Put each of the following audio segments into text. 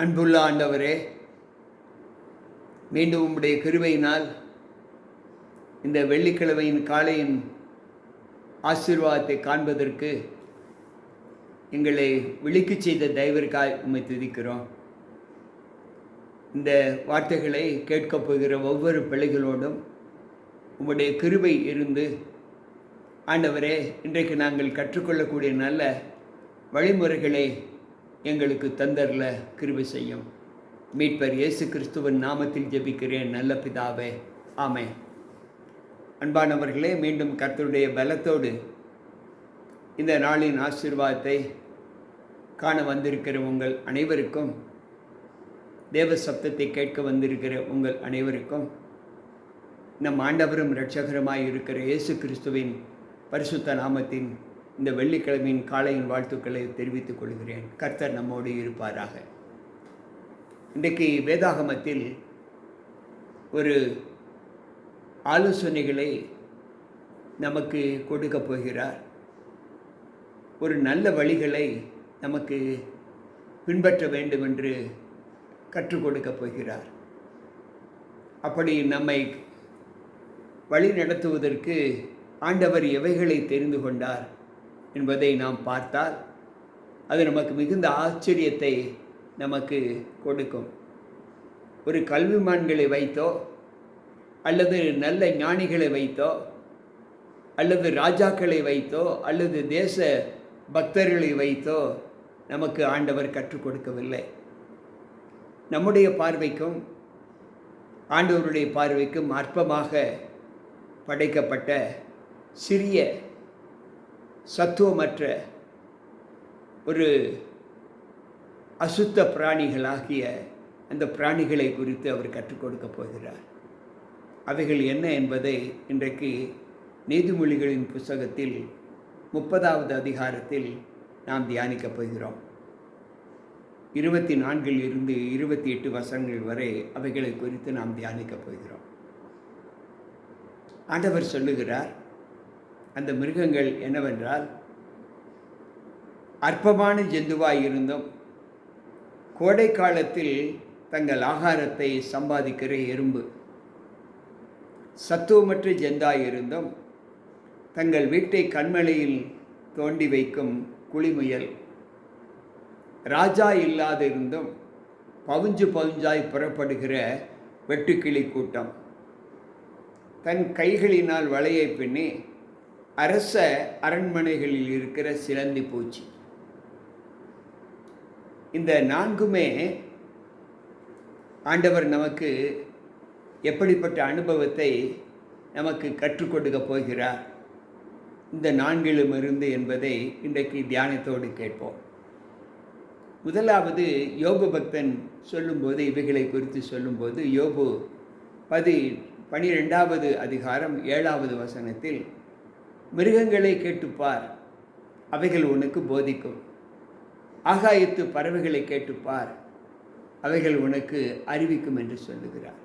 அன்புள்ள ஆண்டவரே, மீண்டும் உம்முடைய கிருபையினால் இந்த வெள்ளிக்கிழமையின் காலையின் ஆசீர்வாதத்தை காண்பதற்கு எங்களை விழிக்கச் செய்த தயவிற்காய் உம்மை துதிக்கிறோம். இந்த வார்த்தைகளை கேட்கப் போகிற ஒவ்வொரு பிள்ளைகளோடும் உம்முடைய கிருபை இருந்து, ஆண்டவரே, இன்றைக்கு நாங்கள் கற்றுக்கொள்ளக்கூடிய நல்ல வழிமுறைகளை எங்களுக்கு தந்தரல கிருபை செய்யும். மீட்பர் இயேசு கிறிஸ்துவின் நாமத்தில் ஜெபிக்கிறேன் நல்ல பிதாவே, ஆமென். அன்பானவர்களே, மீண்டும் கர்த்தருடைய பலத்தோடு இந்த நாளின் ஆசீர்வாதத்தை காண வந்திருக்கிற உங்கள் அனைவருக்கும், தேவ சப்தத்தை கேட்க வந்திருக்கிற உங்கள் அனைவருக்கும், நம் ஆண்டவரும் இரட்சகருமாய் இருக்கிற இயேசு கிறிஸ்துவின் பரிசுத்த நாமத்தின் இந்த வெள்ளிக்கிழமையின் காலையின் வாழ்த்துக்களை தெரிவித்துக் கொள்கிறேன். கர்த்தர் நம்மோடு இருப்பாராக. இன்றைக்கு வேதாகமத்தில் ஒரு ஆலோசனைகளை நமக்கு கொடுக்க போகிறார். ஒரு நல்ல வழிகளை நமக்கு பின்பற்ற வேண்டும் என்று கற்றுக் கொடுக்க போகிறார். அப்படி நம்மை வழி நடத்துவதற்கு ஆண்டவர் எவைகளை தெரிந்து கொண்டார் என்பதை நாம் பார்த்தால் அது நமக்கு மிகுந்த ஆச்சரியத்தை நமக்கு கொடுக்கும். ஒரு கல்விமான்களை வைத்தோ அல்லது நல்ல ஞானிகளை வைத்தோ அல்லது ராஜாக்களை வைத்தோ அல்லது தேச பக்தர்களை வைத்தோ நமக்கு ஆண்டவர் கற்றுக் கொடுக்கவில்லை. நம்முடைய பார்வைக்கும் ஆண்டவருடைய பார்வைக்கும் அற்பமாக படைக்கப்பட்ட சிறிய சத்துவமற்ற ஒரு அசுத்த பிராணிகளாகிய அந்த பிராணிகளை குறித்து அவர் கற்றுக் கொடுக்க போகிறார். அவைகள் என்ன என்பதை இன்றைக்கு நீதிமொழிகளின் புத்தகத்தில் 30வது அதிகாரத்தில் நாம் தியானிக்கப் போகிறோம். 24 இருந்து 28 வசனங்கள் வரை அவைகளை குறித்து நாம் தியானிக்கப் போகிறோம். ஆண்டவர் சொல்லுகிறார், அந்த மிருகங்கள் என்னவென்றால், அற்பமான ஜந்துவாய் இருந்தும் கோடை காலத்தில் தங்கள் ஆகாரத்தை சம்பாதிக்கிற எறும்பு, சத்துவமற்ற ஜந்தாய் இருந்தும் தங்கள் வீட்டை கண்மலையில் தோண்டி வைக்கும் குளிமுயல், ராஜா இல்லாதிருந்தும் பவுஞ்சு பவுஞ்சாய் புறப்படுகிற வெட்டுக்கிளி கூட்டம், தன் கைகளினால் வலையை பின்னி அரச அரண்மனைகளில் இருக்கிற சிலந்தி பூச்சி. இந்த 4மே ஆண்டவர் நமக்கு எப்படிப்பட்ட அனுபவத்தை நமக்கு கற்றுக் கொடுக்க போகிறார் இந்த 4லும் இருந்து என்பதை இன்றைக்கு தியானத்தோடு கேட்போம். முதலாவது யோபு பக்தன் சொல்லும்போது, இவைகளை குறித்து சொல்லும்போது, யோபு 12வது அதிகாரம் 7வது வசனத்தில், மிருகங்களை கேட்டுப்பார், அவைகள் உனக்கு போதிக்கும், ஆகாயத்து பறவைகளை கேட்டுப்பார், அவைகள் உனக்கு அறிவிக்கும் என்று சொல்லுகிறார்.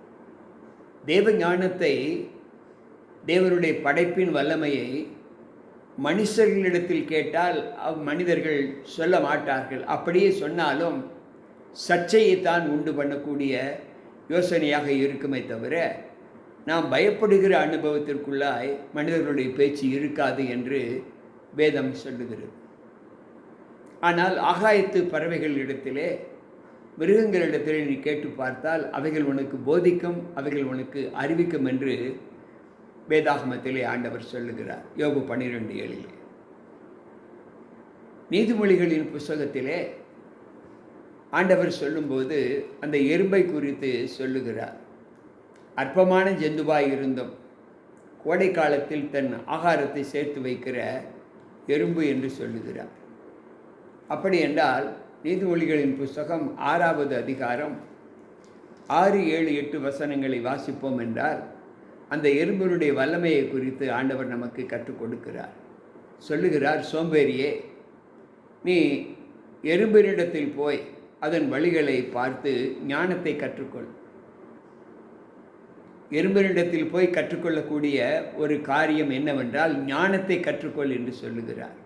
தேவ ஞானத்தை, தேவனுடைய படைப்பின் வல்லமையை மனுஷர்களிடத்தில் கேட்டால் மனிதர்கள் சொல்ல மாட்டார்கள். அப்படியே சொன்னாலும் சர்ச்சையைத்தான் உண்டு பண்ணக்கூடிய யோசனையாக இருக்குமே தவிர, நாம் பயப்படுகிற அனுபவத்திற்குள்ளாய் மனிதர்களுடைய பேச்சு இருக்காது என்று வேதம் சொல்லுகிறது. ஆனால் ஆகாயத்து பறவைகளிடத்திலே, மிருகங்களிடத்திலே நீ கேட்டு பார்த்தால் அவைகள் உனக்கு போதிக்கும், அவைகள் உனக்கு அறிவிக்கும் என்று வேதாகமத்திலே ஆண்டவர் சொல்லுகிறார். யோபு 12:7. நீதிமொழிகளின் புத்தகத்திலே ஆண்டவர் சொல்லும்போது அந்த எறும்பை குறித்து சொல்லுகிறார். அற்பமான ஜந்துவாய் இருந்தும் கோடை காலத்தில் தன் ஆகாரத்தை சேர்த்து வைக்கிற எறும்பு என்று சொல்லுகிறார். அப்படி என்றால் நீதிமொழிகளின் புத்தகம் 6வது அதிகாரம் 6, 7, 8 வசனங்களை வாசிப்போம் என்றால் அந்த எறும்பினுடைய வல்லமையை குறித்து ஆண்டவர் நமக்கு கற்றுக் கொடுக்கிறார். சொல்லுகிறார், சோம்பேறியே, நீ எறும்பினிடத்தில் போய் அதன் வழிகளை பார்த்து ஞானத்தை கற்றுக்கொள். எறும்பினிடத்தில் போய் கற்றுக்கொள்ளக்கூடிய ஒரு காரியம் என்னவென்றால் ஞானத்தை கற்றுக்கொள் என்று சொல்லுகிறார்.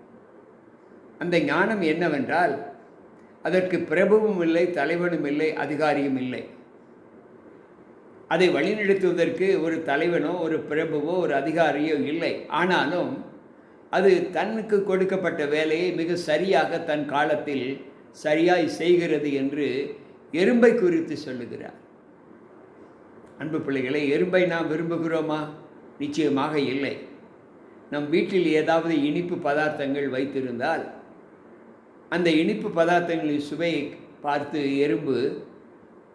அந்த ஞானம் என்னவென்றால், அதற்கு பிரபுவும் இல்லை, தலைவனும் இல்லை, அதிகாரியும் இல்லை. அதை வழிநடத்துவதற்கு ஒரு தலைவனோ ஒரு பிரபுவோ ஒரு அதிகாரியோ இல்லை. ஆனாலும் அது தனக்கு கொடுக்கப்பட்ட வேலையை மிக சரியாக தன் காலத்தில் சரியாய் செய்கிறது என்று எறும்பை குறித்து சொல்லுகிறார். அன்பு பிள்ளைகளை, எறும்பை நாம் விரும்புகிறோமா? நிச்சயமாக இல்லை. நம் வீட்டில் ஏதாவது இனிப்பு பதார்த்தங்கள் வைத்திருந்தால் அந்த இனிப்பு பதார்த்தங்களின் சுவையை பார்த்து எறும்பு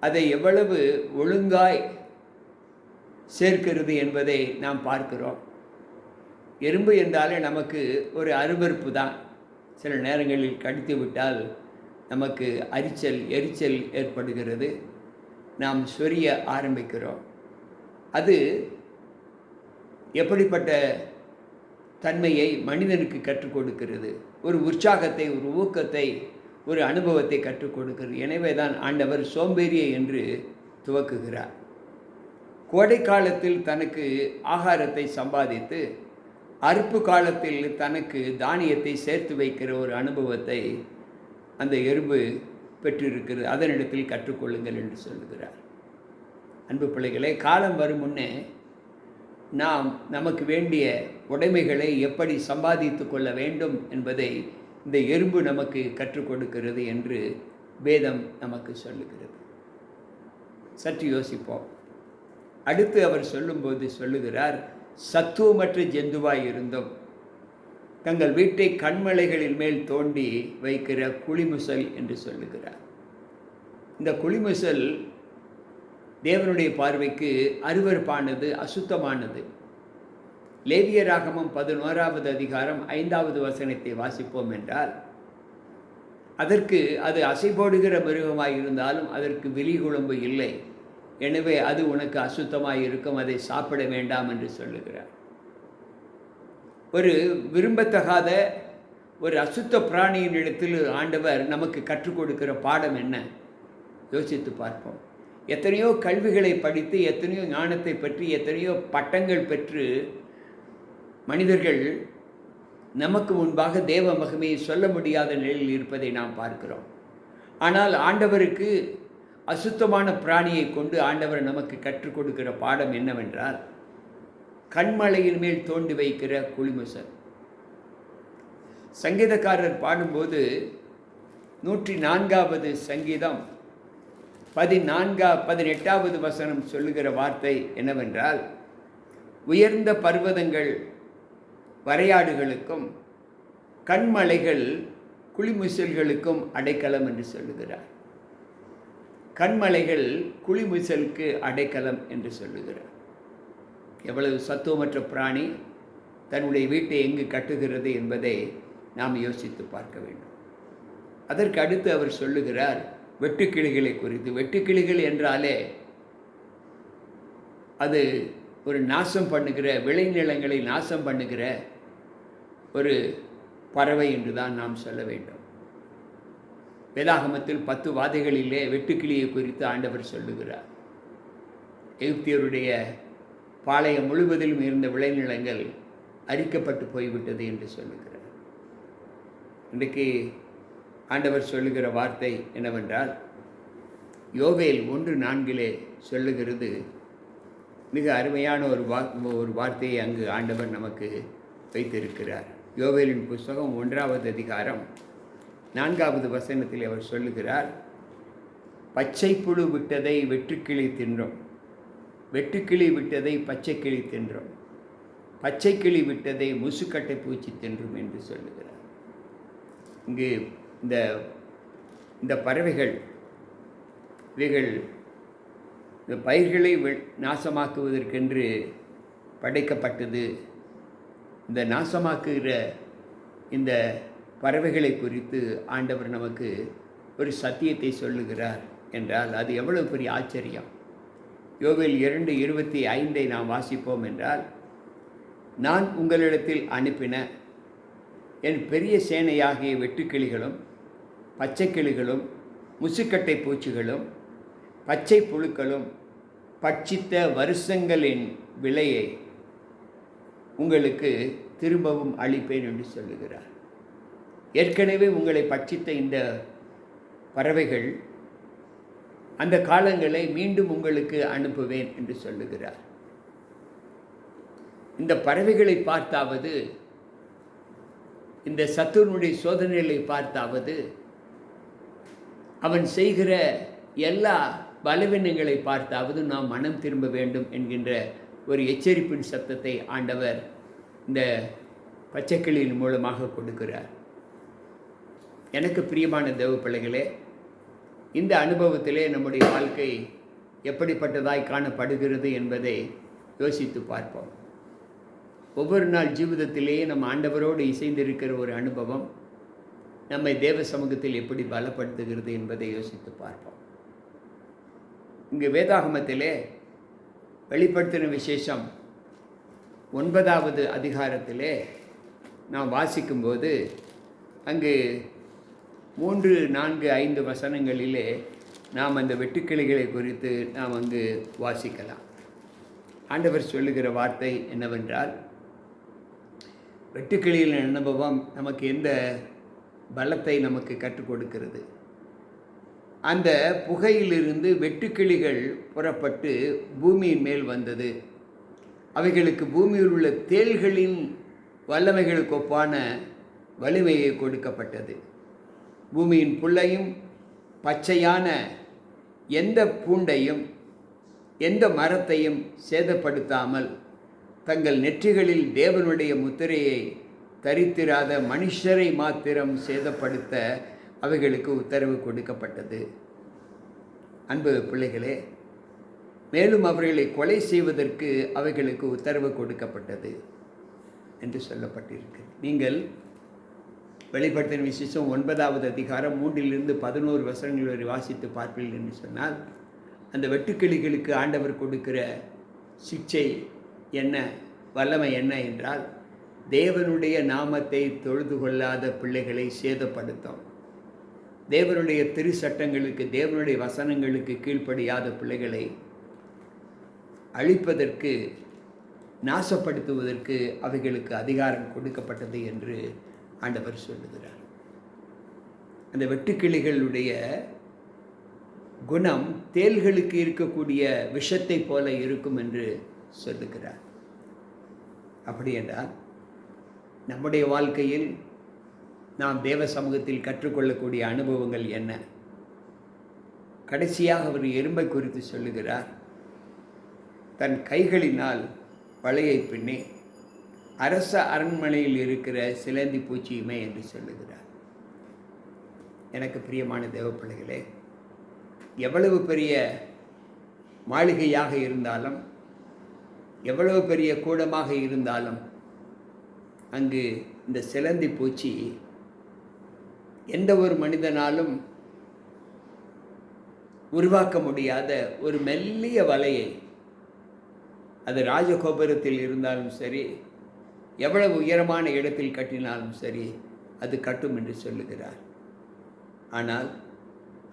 அதை எவ்வளவு ஒழுங்காய் சேர்க்கிறது என்பதை நாம் பார்க்கிறோம். எறும்பு என்றாலே நமக்கு ஒரு அருவருப்பு தான். சில நேரங்களில் கடித்து விட்டால் நமக்கு எரிச்சல் ஏற்படுகிறது. நாம் சொரிய ஆரம்பிக்கிறோம். அது எப்படிப்பட்ட தன்மையை மனிதனுக்கு கற்றுக் கொடுக்கிறது? ஒரு உற்சாகத்தை, ஒரு ஊக்கத்தை, ஒரு அனுபவத்தை கற்றுக் கொடுக்கிறது. எனவே தான் ஆண்டவர் சோம்பேறியை என்று துவக்குகிறார். கோடை காலத்தில் தனக்கு ஆகாரத்தை சம்பாதித்து அறுப்பு காலத்தில் தனக்கு தானியத்தை சேர்த்து வைக்கிற ஒரு அனுபவத்தை அந்த எறும்பு பெற்றிருக்கிறது. அதனிடத்தில் கற்றுக்கொள்ளுங்கள் என்று சொல்லுகிறார். அன்பு பிள்ளைகளே, காலம் வரும் முன்னே நாம் நமக்கு வேண்டிய உடைமைகளை எப்படி சம்பாதித்து கொள்ள வேண்டும் என்பதை இந்த எறும்பு நமக்கு கற்றுக் கொடுக்கிறது என்று வேதம் நமக்கு சொல்லுகிறது. சற்று யோசிப்போம். அடுத்து அவர் சொல்லும்போது சொல்லுகிறார், சத்துவமற்ற ஜந்துவாய் இருந்தும் தங்கள் வீட்டை கண்மலைகளின் மேல் தோண்டி வைக்கிற குளிமுசல் என்று சொல்லுகிறார். இந்த குளிமுசல் தேவனுடைய பார்வைக்கு அருவருப்பானது, அசுத்தமானது. லேவியராகமம் 11வது அதிகாரம் 5வது வசனத்தை வாசிப்போம் என்றால், அதற்கு அது அசைபோடுகிற மிருகமாய் இருந்தாலும் அதற்கு விழிகுழம்பு இல்லை, எனவே அது உனக்கு அசுத்தமாய் இருக்கும், அதை சாப்பிட வேண்டாம் என்று சொல்லுகிறார். ஒரு விரும்பத்தகாத ஒரு அசுத்த பிராணியின் இடத்தில் ஆண்டவர் நமக்கு கற்றுக் கொடுக்கிற பாடம் என்ன? யோசித்து பார்ப்போம். எத்தனையோ கல்விகளை படித்து, எத்தனையோ ஞானத்தை பற்றி, எத்தனையோ பட்டங்கள் பெற்று மனிதர்கள் நமக்கு முன்பாக தேவ மகிமையை சொல்ல முடியாத நிலையில் இருப்பதை நாம் பார்க்கிறோம். ஆனால் ஆண்டவருக்கு அசுத்தமான பிராணியை கொண்டு ஆண்டவர் நமக்கு கற்றுக் கொடுக்கிற பாடம் என்னவென்றால், கண்மலையின் மேல் தோண்டி வைக்கிற குளிமுசல். சங்கீதக்காரர் பாடும்போது 104வது சங்கீதம் 18வது வசனம் சொல்லுகிற வார்த்தை என்னவென்றால், உயர்ந்த பர்வதங்கள் வரையாடுகளுக்கும் கண்மலைகள் குளிமுசல்களுக்கும் அடைக்கலம் என்று சொல்லுகிறார். கண்மலைகள் குளிமுசலுக்கு அடைக்கலம் என்று சொல்லுகிறார். எவ்வளவு சத்துவமற்ற பிராணி தன்னுடைய வீட்டை எங்கு கட்டுகிறது என்பதை நாம் யோசித்து பார்க்க வேண்டும். அதற்கு அடுத்து அவர் சொல்லுகிறார் வெட்டுக்கிளிகளை குறித்து. வெட்டுக்கிளிகள் என்றாலே அது ஒரு நாசம் பண்ணுகிற, விளைநிலங்களை நாசம் பண்ணுகிற ஒரு பறவை என்று தான் நாம் சொல்ல வேண்டும். வேதாகமத்தில் 10 வாதைகளிலே வெட்டுக்கிளியை குறித்து ஆண்டவர் சொல்லுகிறார். எகிப்தியருடைய பாளையம் முழுவதிலும் இருந்த விளைநிலங்கள் அரிக்கப்பட்டு போய்விட்டது என்று சொல்லுகிறார். இன்றைக்கு ஆண்டவர் சொல்லுகிற வார்த்தை என்னவென்றால், யோவேல் 1:4 சொல்லுகிறது. மிக அருமையான ஒரு வார்த்தையை அங்கு ஆண்டவர் நமக்கு வைத்திருக்கிறார். யோவேலின் புஸ்தகம் 1வது அதிகாரம் 4வது வசனத்தில் அவர் சொல்லுகிறார், பச்சை புழு விட்டதை வெட்டுக்கிளி தின்றும், வெட்டுக்கிளி விட்டதை பச்சை கிளி தின்றும், பச்சை கிளி விட்டதை முசுக்கட்டை பூச்சி தின்றும் என்று சொல்லுகிறார். இங்கு இந்த பறவைகள் இவைகள் இந்த பயிர்களை நாசமாக்குவதற்கென்று படைக்கப்பட்டது. இந்த நாசமாக்குகிற இந்த பறவைகளை குறித்து ஆண்டவர் நமக்கு ஒரு சத்தியத்தை சொல்லுகிறார் என்றால் அது எவ்வளவு பெரிய ஆச்சரியம். யோவேல் 2:25 நாம் வாசிப்போம் என்றால், நான் உங்களிடத்தில் அனுப்பின என் பெரிய சேனையாகிய வெட்டுக்கிளிகளும் பச்சைக்கிளிகளும் முசுக்கட்டை பூச்சிகளும் பச்சை புழுக்களும் பட்சித்த வருஷங்களின் விலையை உங்களுக்கு திரும்பவும் அளிப்பேன் என்று சொல்லுகிறார். ஏற்கனவே உங்களை பட்சித்த இந்த பறவைகள் அந்த காலங்களை மீண்டும் உங்களுக்கு அனுப்புவேன் என்று சொல்லுகிறார். இந்த பறவைகளை பார்த்தாவது, இந்த சத்துருனுடைய சோதனைகளை பார்த்தாவது, அவன் செய்கிற எல்லா பலவீனங்களை பார்த்தாவது நாம் மனம் திரும்ப வேண்டும் என்கின்ற ஒரு எச்சரிப்பின் சத்தத்தை ஆண்டவர் இந்த பச்சைக்கிளியின் மூலமாக கொடுக்கிறார். எனக்கு பிரியமான தேவ பிள்ளைகளே, இந்த அனுபவத்திலே நம்முடைய வாழ்க்கை எப்படிப்பட்டதாய் காணப்படுகிறது என்பதை யோசித்து பார்ப்போம். ஒவ்வொரு நாள் ஜீவிதத்திலேயே நம்ம ஆண்டவரோடு இசைந்திருக்கிற ஒரு அனுபவம் நம்மை தேவ சமூகத்தில் எப்படி பலப்படுத்துகிறது என்பதை யோசித்து பார்ப்போம். இங்கு வேதாகமத்திலே வெளிப்படுத்தின விசேஷம் 9வது அதிகாரத்திலே நாம் வாசிக்கும்போது அங்கு 3, 4, 5 வசனங்களிலே நாம் அந்த வெட்டுக்கிளிகளை குறித்து நாம் அங்கு வாசிக்கலாம். ஆண்டவர் சொல்லுகிற வார்த்தை என்னவென்றால், வெட்டுக்கிளியின் அனுபவம் நமக்கு எந்த பலத்தை நமக்கு கற்றுக் கொடுக்கிறது. அந்த புகையிலிருந்து வெட்டுக்கிளிகள் புறப்பட்டு பூமியின் மேல் வந்தது. அவைகளுக்கு பூமியில் உள்ள தேள்களின் வல்லமைகளுக்கு ஒப்பான வலிமையை கொடுக்கப்பட்டது. பூமியின் புல்லையும் பச்சையான எந்த பூண்டையும் எந்த மரத்தையும் சேதப்படுத்தாமல் தங்கள் நெற்றிகளில் தேவனுடைய முத்திரையை தரித்திராத மனுஷரை மாத்திரம் சேதப்படுத்த அவைகளுக்கு உத்தரவு கொடுக்கப்பட்டது. அன்பு பிள்ளைகளே, மேலும் அவர்களை கொலை செய்வதற்கு அவைகளுக்கு உத்தரவு கொடுக்கப்பட்டது என்று சொல்லப்பட்டிருக்கு. நீங்கள் வெளிப்படுத்தின விசேஷம் 9வது அதிகாரம் 3 - 11 வசனங்கள் வரை வாசித்து பார்ப்பீர்கள் என்று சொன்னால், அந்த வெட்டுக்கிளிகளுக்கு ஆண்டவர் கொடுக்கிற சிக்ஷை என்ன, வல்லமை என்ன என்றால், தேவனுடைய நாமத்தை தொழுது கொள்ளாத பிள்ளைகளை சேதப்படுத்தும். தேவனுடைய திரு சட்டங்களுக்கு, தேவனுடைய வசனங்களுக்கு கீழ்ப்படியாத பிள்ளைகளை அழிப்பதற்கு, நாசப்படுத்துவதற்கு அவைகளுக்கு அதிகாரம் கொடுக்கப்பட்டது என்று ஆண்டவர் சொல்லுகிறார். அந்த வெட்டுக்கிளிகளுடைய குணம் தேள்களுக்கு இருக்கக்கூடிய விஷத்தை போல இருக்கும் என்று சொல்லுகிறார். அப்படி என்றால் நம்முடைய வாழ்க்கையில் நாம் தேவ சமூகத்தில் கற்றுக்கொள்ளக்கூடிய அனுபவங்கள் என்ன? கடைசியாக அவர் எறும்பை குறித்து சொல்லுகிறார். தன் கைகளினால் வலையை பின்னி அரச அரண்மனையில் இருக்கிற சிலந்தி பூச்சியுமே என்று சொல்லுகிறார். எனக்கு பிரியமான தேவ பிள்ளைகளே, எவ்வளவு பெரிய மாளிகையாக இருந்தாலும், எவ்வளவு பெரிய கூடமாக இருந்தாலும், அங்கு இந்த சிலந்தி பூச்சி எந்த ஒரு மனிதனாலும் உருவாக்க முடியாத ஒரு மெல்லிய வலையை, அது ராஜகோபுரத்தில் இருந்தாலும் சரி, எவ்வளவு உயரமான இடத்தில் கட்டினாலும் சரி, அது கட்டும் என்று சொல்லுகிறார். ஆனால்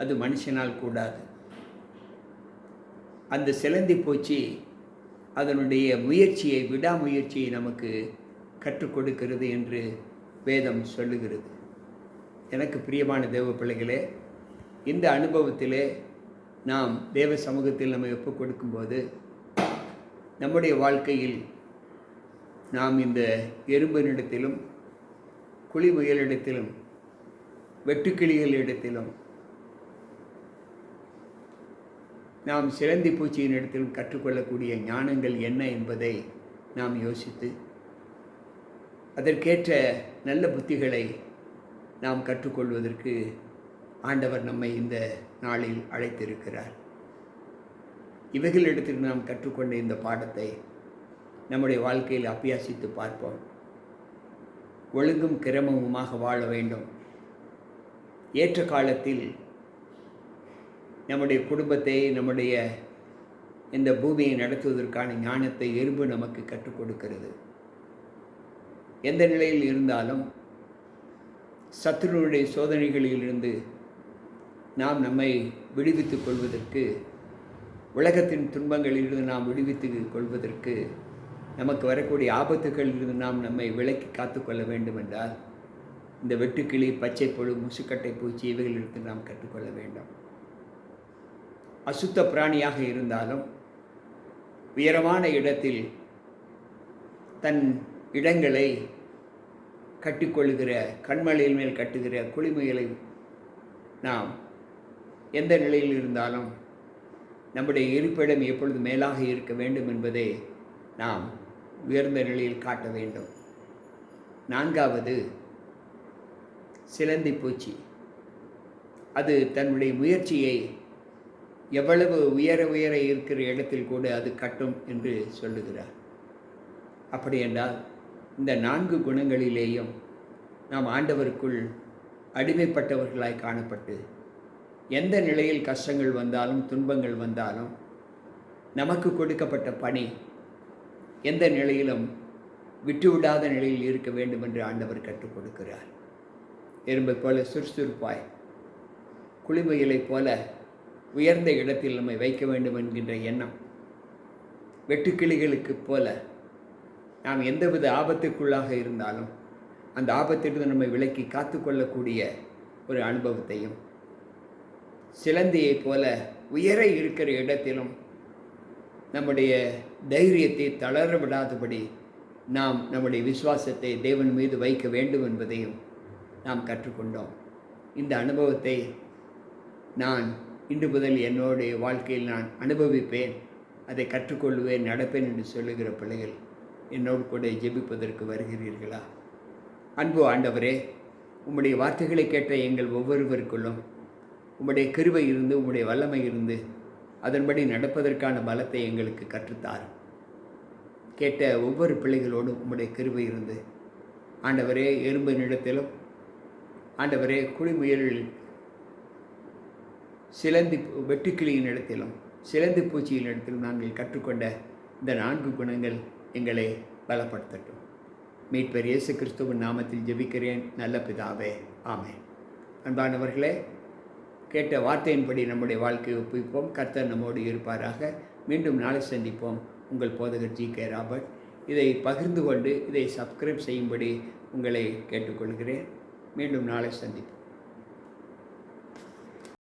அது மனுஷனால் கூடாது. அந்த சிலந்தி பூச்சி அதனுடைய முயற்சியை, விடாமுயற்சியை நமக்கு கற்றுக் கொடுக்கிறது என்று வேதம் சொல்லுகிறது. எனக்கு பிரியமான தேவ பிள்ளைகளே, இந்த அனுபவத்திலே நாம் தேவ சமூகத்தில் நம்ம ஒப்புக் கொடுக்கும்போது, நம்முடைய வாழ்க்கையில் நாம் இந்த எறும்பினிடத்திலும், குழி முயலிடத்திலும், வெட்டுக்கிளிகளிடத்திலும், நாம் சிலந்தி பூச்சியின் இடத்திலும் கற்றுக்கொள்ளக்கூடிய ஞானங்கள் என்ன என்பதை நாம் யோசித்து, அதற்கேற்ற நல்ல புத்திகளை நாம் கற்றுக்கொள்வதற்கு ஆண்டவர் நம்மை இந்த நாளில் அழைத்திருக்கிறார். இவைகளிடத்தில் நாம் கற்றுக்கொண்ட இந்த பாடத்தை நம்முடைய வாழ்க்கையில் அபியாசித்து பார்ப்போம். ஒழுங்கும் கிரமமுமாக வாழ வேண்டும். ஏற்ற காலத்தில் நம்முடைய குடும்பத்தை, நம்முடைய இந்த பூமியை நடத்துவதற்கான ஞானத்தை எறும்பு நமக்கு கற்றுக் கொடுக்கிறது. எந்த நிலையில் இருந்தாலும் சத்துருவுடைய சோதனைகளிலிருந்து நாம் நம்மை விடுவித்துக் கொள்வதற்கு, உலகத்தின் துன்பங்களிலிருந்து நாம் விடுவித்துக் கொள்வதற்கு, நமக்கு வரக்கூடிய ஆபத்துகளிலிருந்து நாம் நம்மை விலக்கி காத்துக்கொள்ள வேண்டும் என்றால் இந்த வெட்டுக்கிளி, பச்சைப்புழு, முசுக்கட்டை பூச்சி இவைகளிலிருந்து நாம் கற்றுக்கொள்ள வேண்டும். அசுத்த பிராணியாக இருந்தாலும் உயரமான இடத்தில் தன் இடங்களை கட்டிக்கொள்ளுகிற, கண்மலையின் மேல் கட்டுகிற குளிமுயலை நாம் எந்த நிலையில் இருந்தாலும் நம்முடைய இருப்பிடம் எப்பொழுது மேலாக இருக்க வேண்டும் என்பதை நாம் உயர்ந்த நிலையில் காட்ட வேண்டும். 4வது சிலந்தி பூச்சி. அது தன்னுடைய முயற்சியை எவ்வளவு உயர உயர இருக்கிற இடத்தில் கூட அது கட்டும் என்று சொல்லுகிறார். அப்படி என்றால் இந்த 4 குணங்களிலேயும் நாம் ஆண்டவருக்குள் அடிமைப்பட்டவர்களாய் காணப்பட்டு எந்த நிலையில் கஷ்டங்கள் வந்தாலும் துன்பங்கள் வந்தாலும் நமக்கு கொடுக்கப்பட்ட பணி எந்த நிலையிலும் விட்டுவிடாத நிலையில் இருக்க வேண்டும் என்று ஆண்டவர் கற்றுக் கொடுக்கிறார். எறும்பை போல சுறுசுறுப்பாய், குளிமுயலைப் போல உயர்ந்த இடத்தில் நம்மை வைக்க வேண்டும் என்கின்ற எண்ணம், வெட்டுக்கிளிகளுக்கு போல நாம் எந்தவித ஆபத்துக்குள்ளாக இருந்தாலும் அந்த ஆபத்திலிருந்து நம்மை விலக்கி காத்து கொள்ளக்கூடிய ஒரு அனுபவத்தையும், சிலந்தியைப் போல உயர இருக்கிற இடத்திலும் நம்முடைய தைரியத்தை தளர விடாதபடி நாம் நம்முடைய விசுவாசத்தை தேவன் மீது வைக்க வேண்டும் என்பதையும் நாம் கற்றுக்கொண்டோம். இந்த அனுபவத்தை நான் இன்று முதல் என்னுடைய வாழ்க்கையில் நான் அனுபவிப்பேன், அதை கற்றுக்கொள்வேன், நடப்பேன் என்று சொல்லுகிற பிள்ளைகள் என்னோடு கூட ஜெபிப்பதற்கு வருகிறீர்களா? அன்பு ஆண்டவரே, உம்முடைய வார்த்தைகளை கேட்ட எங்கள் ஒவ்வொருவருக்குள்ளும் உம்முடைய கிருபை இருந்து, உம்முடைய வல்லமை இருந்து அதன்படி நடப்பதற்கான பலத்தை எங்களுக்கு கற்றுத்தாரும். கேட்ட ஒவ்வொரு பிள்ளைகளோடும் உம்முடைய கிருபை இருந்து ஆண்டவரே, எறும்பினிடத்திலும் ஆண்டவரே, குளிமுயலில், சிலந்தி வெட்டுக்கிளியின் இடத்திலும் சிலந்தி பூச்சியின் இடத்திலும் நாங்கள் கற்றுக்கொண்ட இந்த 4 குணங்கள் எங்களை பலப்படுத்தட்டும். மீட்பர் இயேசு கிறிஸ்துவின் நாமத்தில் ஜெபிக்கிறேன் நல்ல பிதாவே, ஆமென். அன்பானவர்களே, கேட்ட வார்த்தையின்படி நம்முடைய வாழ்க்கையை ஒப்புவிப்போம். கர்த்தர் நம்மோடு இருப்பாராக. மீண்டும் நாளை சந்திப்போம். உங்கள் போதகர் G.K. ராபர்ட். இதை பகிர்ந்து கொண்டு இதை சப்ஸ்கிரைப் செய்யும்படி உங்களை கேட்டுக்கொள்கிறேன். மீண்டும் நாளை சந்திப்போம்.